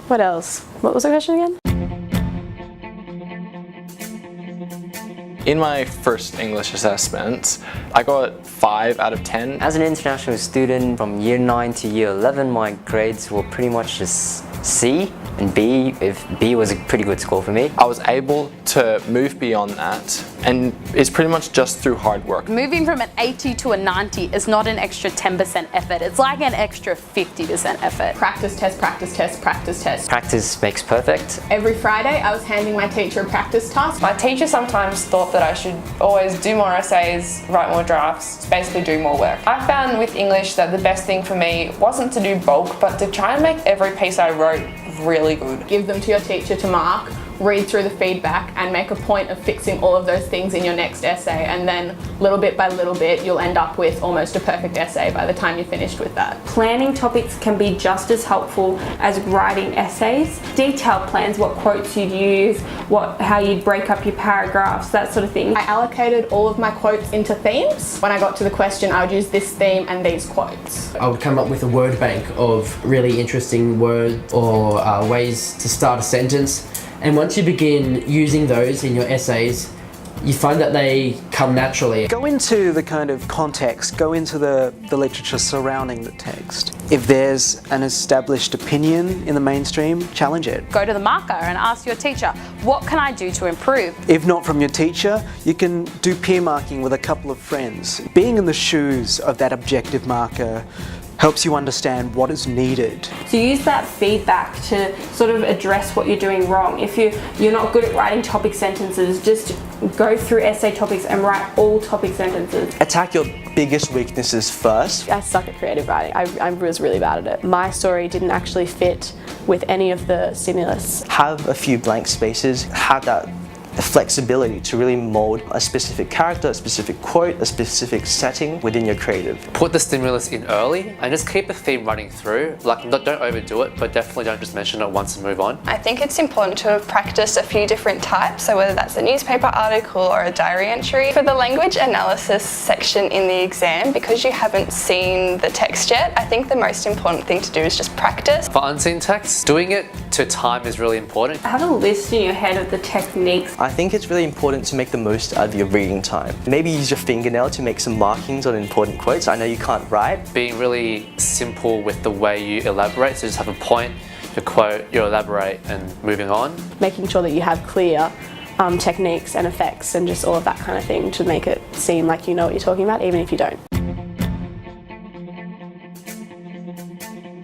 What else? What was the question again? In my first English assessment, I got 5 out of 10. As an international student from year 9 to year 11, my grades were pretty much just C and B, if B was a pretty good score for me. I was able to move beyond that, and it's pretty much just through hard work. Moving from an 80 to a 90 is not an extra 10% effort. It's like an extra 50% effort. Practice test, practice test, practice test. Practice makes perfect. Every Friday I was handing my teacher a practice task. My teacher sometimes thought that I should always do more essays, write more drafts, basically do more work. I found with English that the best thing for me wasn't to do bulk, but to try and make every piece I wrote really good. Give them to your teacher to mark, read through the feedback and make a point of fixing all of those things in your next essay, and then little bit by little bit you'll end up with almost a perfect essay by the time you're finished with that. Planning topics can be just as helpful as writing essays. Detailed plans, what quotes you'd use, how you'd break up your paragraphs, that sort of thing. I allocated all of my quotes into themes. When I got to the question, I would use this theme and these quotes. I would come up with a word bank of really interesting words or ways to start a sentence. And once you begin using those in your essays, you find that they come naturally. Go into the kind of context, go into the literature surrounding the text. If there's an established opinion in the mainstream, challenge it. Go to the marker and ask your teacher, what can I do to improve? If not from your teacher, you can do peer marking with a couple of friends. Being in the shoes of that objective marker helps you understand what is needed. So use that feedback to sort of address what you're doing wrong. If you're not good at writing topic sentences, just go through essay topics and write all topic sentences. Attack your biggest weaknesses first. I suck at creative writing. I was really bad at it. My story didn't actually fit with any of the stimulus. Have a few blank spaces, have that flexibility to really mold a specific character, a specific quote, a specific setting within your creative. Put the stimulus in early and just keep the theme running through. Like, don't overdo it, but definitely don't just mention it once and move on. I think it's important to have practiced a few different types, so whether that's a newspaper article or a diary entry. For the language analysis section in the exam, because you haven't seen the text yet, I think the most important thing to do is just practice. For unseen text, doing it to time is really important. Have a list in your head of the techniques. I think it's really important to make the most out of your reading time. Maybe use your fingernail to make some markings on important quotes. I know you can't write. Being really simple with the way you elaborate, so just have a point, your quote, you elaborate, and moving on. Making sure that you have clear techniques and effects and just all of that kind of thing to make it seem like you know what you're talking about, even if you don't.